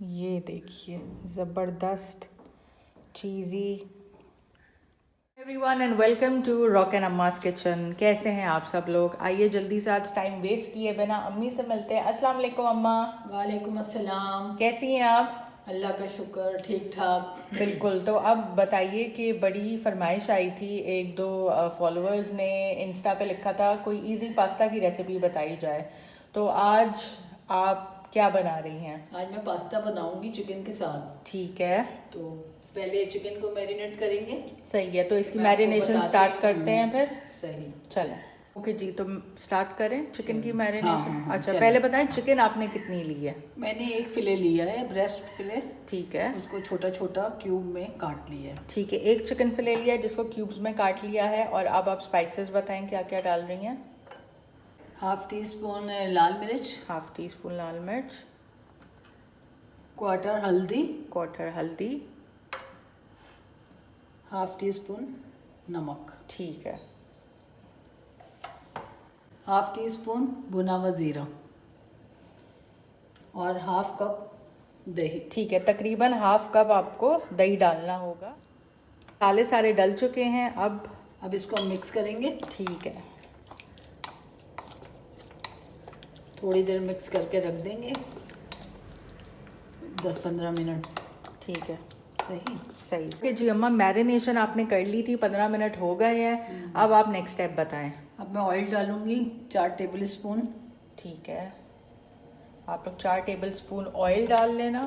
ये देखिए ज़बरदस्त cheesy. Everyone and welcome to rock and Amma's kitchen. कैसे हैं आप सब लोग? आइए जल्दी से आज टाइम वेस्ट किए बिना अम्मी से मिलते हैं। अस्सलाम वालेकुम अम्मा। वालेकुम अस्सलाम। कैसी हैं आप? अल्लाह का शुक्र, ठीक ठाक। बिल्कुल। तो अब बताइए कि बड़ी फरमाइश आई थी, एक दो फॉलोअर्स ने इंस्टा पे लिखा था कोई इजी पास्ता की रेसिपी बताई जाए। तो आज आप क्या बना रही हैं? आज मैं पास्ता बनाऊंगी चिकन के साथ। ठीक है, तो पहले चिकन को मैरिनेट करेंगे। सही है। तो इसकी मैं आपको मैरिनेशन बताती स्टार्ट करते हैं फिर। सही। चलें, ओके जी। तो स्टार्ट करें चिकन की चलो। मैरिनेशन। हाँ, अच्छा, चलो। पहले बताएं चिकन आपने कितनी ली है? मैंने एक फिले लिया है, ब्रेस्ट फिले। ठीक है, उसको छोटा छोटा क्यूब में काट लिया है। ठीक है। एक चिकन फिले लिया है जिसको क्यूब्स में काट लिया है। और अब आप स्पाइसेस बताएं क्या क्या डाल रही हैं? हाफ टी स्पून लाल मिर्च, हाफ टी स्पून लाल मिर्च, क्वार्टर हल्दी, क्वार्टर हल्दी, हाफ टी स्पून नमक, ठीक है, हाफ टी स्पून भुना हुआ जीरा और हाफ कप दही। ठीक है। तकरीबन हाफ कप आपको दही डालना होगा। मसाले सारे डल चुके हैं। अब इसको हम मिक्स करेंगे। ठीक है, थोड़ी देर मिक्स करके रख देंगे, 10-15 मिनट। ठीक है, सही। सही। ओके जी अम्मा, मैरिनेशन आपने कर ली थी, 15 मिनट हो गए हैं। अब आप नेक्स्ट स्टेप बताएं। अब मैं ऑयल डालूंगी 4 टेबल स्पून। ठीक है, आप लोग 4 टेबल स्पून ऑयल डाल लेना।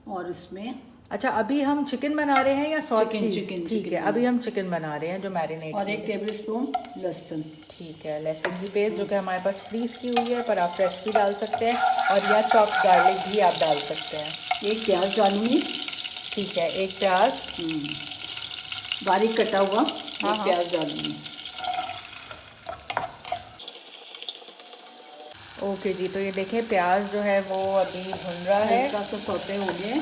और इसमें अच्छा, अभी हम चिकन बना रहे हैं या सॉस की? चिकन ठीक है, अभी हम चिकन बना रहे हैं जो मैरिनेट। और 1 टेबल स्पून लहसुन। ठीक है, लहसुन की पेस्ट जो कि हमारे पास फ्रीज की हुई है, पर आप फ्रेश भी डाल सकते हैं। और या चॉप्ड गार्लिक भी आप डाल सकते हैं। 1 प्याज डालूंगी। ठीक है, एक प्याज बारीक कटा हुआ। हाँ, एक प्याज डालूंगी। ओके जी। तो ये देखें प्याज जो है वो अभी भुन रहा है। हल्का सा सौते हो गए।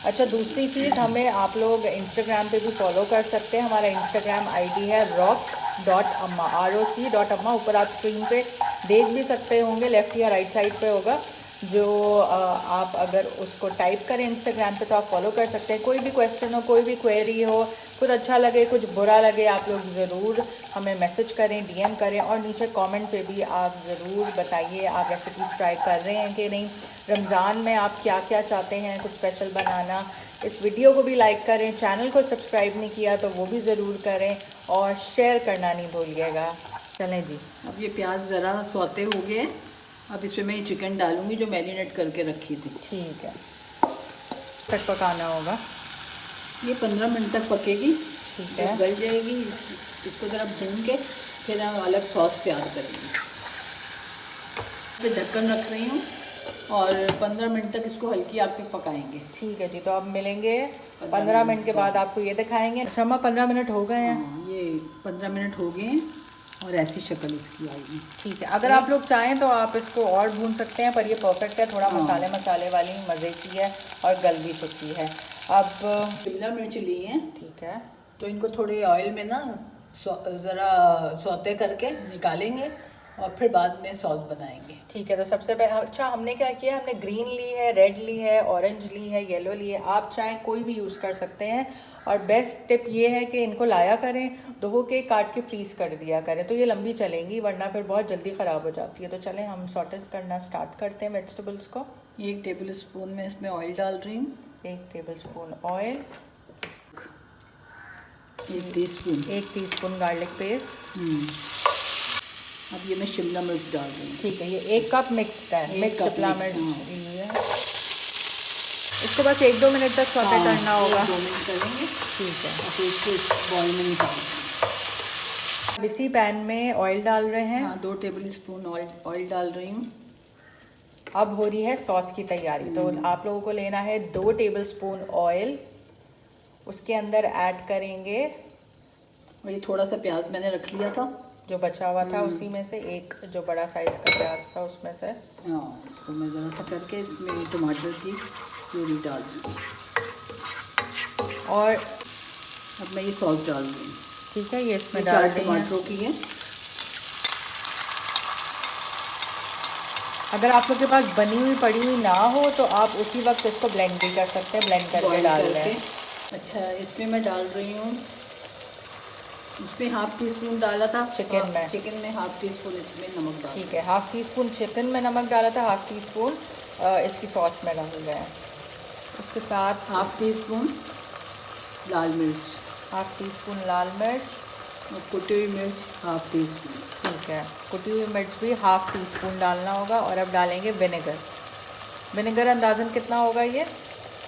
अच्छा, दूसरी चीज़, हमें आप लोग इंस्टाग्राम पे भी फॉलो कर सकते हैं। हमारा इंस्टाग्राम आईडी है rock.amma, ROC.amma। ऊपर आप स्क्रीन पे देख भी सकते होंगे, लेफ़्ट या राइट साइड पे होगा। जो आप अगर उसको टाइप करें इंस्टाग्राम पे तो आप फॉलो कर सकते हैं। कोई भी क्वेश्चन हो, कोई भी क्वेरी हो, कुछ अच्छा लगे कुछ बुरा लगे, आप लोग ज़रूर हमें मैसेज करें, डीएम करें। और नीचे कमेंट पे भी आप ज़रूर बताइए आप रेसिपीज़ ट्राई कर रहे हैं कि नहीं। रमज़ान में आप क्या क्या चाहते हैं कुछ स्पेशल बनाना। इस वीडियो को भी लाइक करें, चैनल को सब्सक्राइब नहीं किया तो वो भी ज़रूर करें, और शेयर करना नहीं भूलिएगा। चलें जी, अब ये प्याज ज़रा सौते हो गए। अब इसमें मैं ये चिकन डालूंगी जो मैरिनेट करके रखी थी। ठीक है। तक पकाना होगा। ये 15 मिनट तक पकेगी। ठीक है, जब गल जाएगी इसको ज़रा भून के फिर हम अलग सॉस तैयार करेंगे। फिर ढक्कन रख रही हूँ और 15 मिनट तक इसको हल्की आग पे पकाएंगे। ठीक है जी। तो अब मिलेंगे 15 मिनट के बाद, आपको ये दिखाएंगे। अच्छा अम्मा, 15 मिनट हो गए हैं। हाँ, ये 15 मिनट हो गए हैं और ऐसी शक्ल इसकी आएगी। ठीक है, अगर आप लोग चाहें तो आप इसको और भून सकते हैं, पर ये परफेक्ट है। थोड़ा मसाले मसाले वाली मज़े की है और गल भी चुकी है। अब शिमला मिर्च ली है, ठीक है, तो इनको थोड़े ऑयल में ना ज़रा सौते करके निकालेंगे और फिर बाद में सॉस बनाएंगे। ठीक है। तो सबसे पहले अच्छा हमने क्या किया, हमने ग्रीन ली है, रेड ली है, ऑरेंज ली है, येलो ली है। आप चाहें कोई भी यूज़ कर सकते हैं। और बेस्ट टिप ये है कि इनको लाया करें, धो के काट के फ्रीज़ कर दिया करें, तो ये लंबी चलेंगी, वरना फिर बहुत जल्दी ख़राब हो जाती है। तो चलें हम सॉटे करना स्टार्ट करते हैं वेजिटेबल्स को। 1 टेबल स्पून में इसमें ऑयल डाल रही हूँ। 1 table spoon oil, 1 teaspoon, 1 teaspoon garlic paste. अब ये मैं शिमला मिर्च डाल रही हूँ। ठीक है, ये 1 कप मिक्स्ड है, मिक्स शिमला मिर्च ली है। इसको बस 1-2 मिनट तक सौते करना होगा। 2 मिनट करेंगे। ठीक है। और फिर इसको इस बॉयल में निकालेंगे। अब इसी पैन में ऑयल डाल रहे हैं। हाँ, 2 टेबल स्पून ऑयल डाल रही हूँ। अब हो रही है सॉस की तैयारी। तो आप लोगों को लेना है 2 टेबल स्पून ऑयल, उसके अंदर ऐड करेंगे, और ये थोड़ा सा प्याज मैंने रख लिया था जो बचा हुआ था उसी में से एक जो बड़ा साइज का प्याज था उसमें से। हाँ, इसको मैं ज़रा सा करके इसमें टमाटर की प्यूरी डाल दूँ। और अब मैं ये सॉस डाल दूँ। ठीक है, ये इसमें 4 टमाटरों की है। अगर आप लोग के पास बनी हुई पड़ी हुई ना हो तो आप उसी वक्त इसको ब्लेंड भी कर सकते हैं, ब्लेंड करके बॉईल डाल करके। लें। अच्छा, इसमें मैं डाल रही हूँ, इसमें हाफ टी स्पून डाला था चिकन में? चिकन में हाफ टी स्पून इसमें नमक डाल। ठीक है, हाफ़ टी स्पून चिकन में नमक डाला था, हाफ़ टी स्पून इसकी सॉस में डाल दें। उसके साथ हाफ टी स्पून लाल मिर्च हाफ़ टी स्पून लाल मिर्च। और कुटी हुई मिर्च हाफ टी स्पून। ठीक है, कुटी हुई मिर्च भी हाफ़ टी स्पून डालना होगा। और अब डालेंगे विनेगर। विनेगर अंदाज़न कितना होगा ये?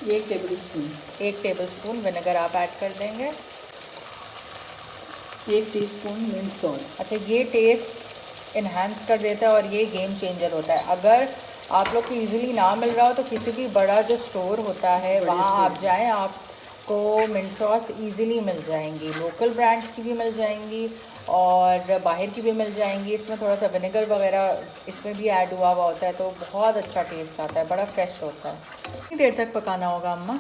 1 table spoon. 1 table spoon vinegar आप ऐड कर देंगे। 1 टीस्पून मिंट सॉस। अच्छा, ये टेस्ट इन्हांस कर देता है और ये गेम चेंजर होता है। अगर आप लोग को इजीली ना मिल रहा हो तो किसी भी बड़ा जो स्टोर होता है बड़े वहाँ स्टोर आप जाएं, आपको मिंट सॉस इजीली मिल जाएंगी। लोकल ब्रांड्स की भी मिल जाएंगी और बाहर की भी मिल जाएंगी। इसमें थोड़ा सा विनेगर वगैरह इसमें भी ऐड हुआ होता है तो बहुत अच्छा टेस्ट आता है, बड़ा फ्रेश होता है। कितनी देर तक पकाना होगा अम्मा?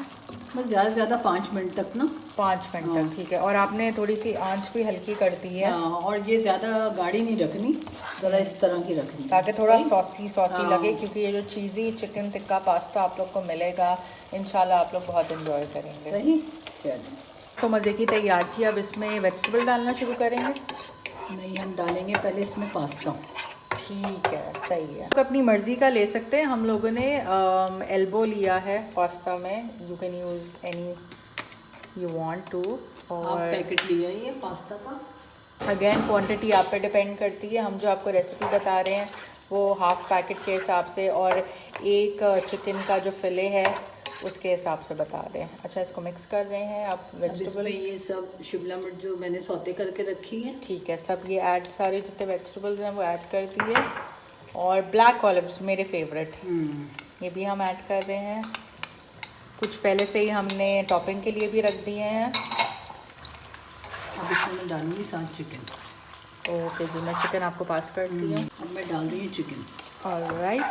बस ज़्यादा से ज़्यादा 5 मिनट तक ना। 5 मिनट हाँ तक, ठीक है। और आपने थोड़ी सी आंच भी हल्की कर दी है हाँ, और ये ज़्यादा गाढ़ी नहीं रखनी, ज़रा इस तरह की रखनी है, ताकि थोड़ा सही? सॉसी सॉसी हाँ लगे, क्योंकि ये जो चीज़ी चिकन टिक्का पास्ता आप लोग को मिलेगा, इंशाल्लाह आप लोग बहुत इन्जॉय करेंगे। सही। चलिए, तो मज़े की तैयार थी। अब इसमें वेजिटेबल डालना शुरू करेंगे। नहीं हम डालेंगे पहले इसमें पास्ता। ठीक है, सही है। तो अपनी मर्ज़ी का ले सकते हैं। हम लोगों ने एल्बो लिया है पास्ता में। You can use any you want to. Half और पैकेट लिया है ये पास्ता का। अगेन क्वांटिटी आप पे डिपेंड करती है। हम जो आपको रेसिपी बता रहे हैं वो हाफ़ पैकेट के हिसाब से और एक चिकन का जो फिले है उसके हिसाब से बता रहे हैं। अच्छा, इसको मिक्स कर रहे हैं आप अब वेजिटेबल। इसमें ये सब शिमला मिर्च जो मैंने सौते करके रखी है। ठीक है, सब ये ऐड, सारे जितने वेजिटेबल्स हैं वो ऐड कर दिए। और ब्लैक ऑलिव्स मेरे फेवरेट, ये भी हम ऐड कर रहे हैं। कुछ पहले से ही हमने टॉपिंग के लिए भी रख दिए हैं। अब इसमें मैं डालूंगी साथ चिकन। ओके जी, मैं चिकन आपको पास करती हूँ। अब मैं डाल रही हूँ चिकन। ऑलराइट,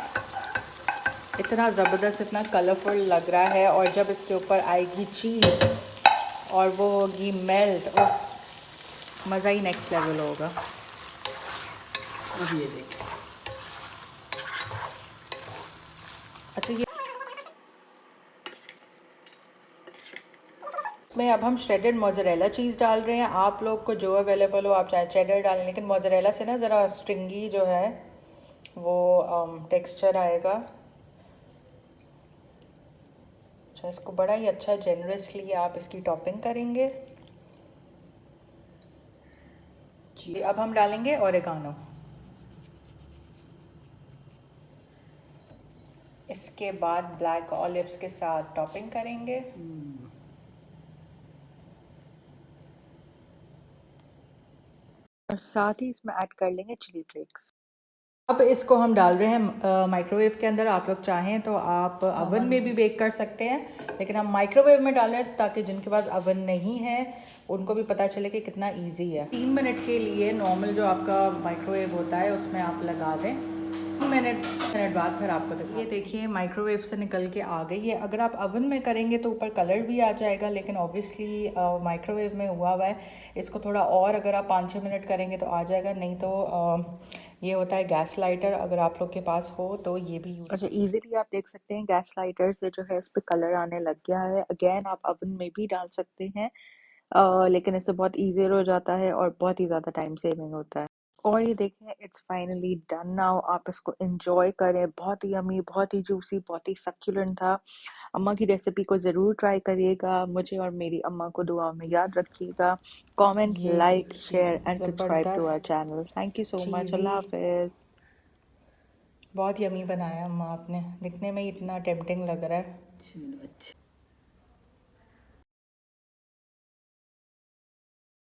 इतना ज़बरदस्त, इतना कलरफुल लग रहा है। और जब इसके ऊपर आएगी चीज़ और वो होगी मेल्ट, और मज़ा ही नेक्स्ट लेवल होगा। अब ये देखिए, अच्छा, ये में अब हम श्रेडेड मोज़रेला चीज़ डाल रहे हैं। आप लोग को जो अवेलेबल हो आप चाहे चेडर डालें, लेकिन मोज़रेला से ना ज़रा स्ट्रिंगी जो है वो टेक्सचर आएगा। अच्छा, इसको बड़ा ही अच्छा जेनरसली आप इसकी टॉपिंग करेंगे जी। अब हम डालेंगे ओरिगानो। इसके बाद ब्लैक ऑलिव्स के साथ टॉपिंग करेंगे। और साथ ही इसमें ऐड कर लेंगे चिली फ्लेक्स। अब इसको हम डाल रहे हैं माइक्रोवेव के अंदर। आप लोग चाहें तो आप अवन में भी बेक कर सकते हैं, लेकिन हम माइक्रोवेव में डाल रहे हैं ताकि जिनके पास अवन नहीं है उनको भी पता चले कि कितना इजी है। 3 मिनट के लिए नॉर्मल जो आपका माइक्रोवेव होता है उसमें आप लगा दें। 3 मिनट बाद फिर आपको दिखा, ये देखिए माइक्रोवेव से निकल के आ गई है। अगर आप अवन में करेंगे तो ऊपर कलर भी आ जाएगा, लेकिन ऑब्वियसली माइक्रोवेव में हुआ हुआ है। इसको थोड़ा और अगर आप 5-6 मिनट करेंगे तो आ जाएगा, नहीं तो ये होता है गैस लाइटर, अगर आप लोग के पास हो तो ये भी यूज। अच्छा, इजीली आप देख सकते हैं गैस लाइटर से जो है इस पे कलर आने लग गया है। अगेन आप अवन में भी डाल सकते हैं, लेकिन इससे बहुत ईजियर हो जाता है और बहुत ही ज़्यादा टाइम सेविंग होता है। और ये देखें, इट्स फाइनली डन नाउ। आप इसको एंजॉय करें। बहुत ही यमी, बहुत ही जूसी, बहुत ही सक्यूलेंट था। अम्मा की रेसिपी को ज़रूर ट्राई करिएगा। मुझे और मेरी अम्मा को दुआ में याद रखिएगा। कमेंट, ये लाइक, देखिए share and subscribe to our ज़बरदस्त channel. Thank you so much. Cheesy. अल्लाह हाफिज़। बहुत यमी बनाया अम्मा आपने, दिखने में ही इतना टेम्पटिंग लग रहा है। चलो अच्छा।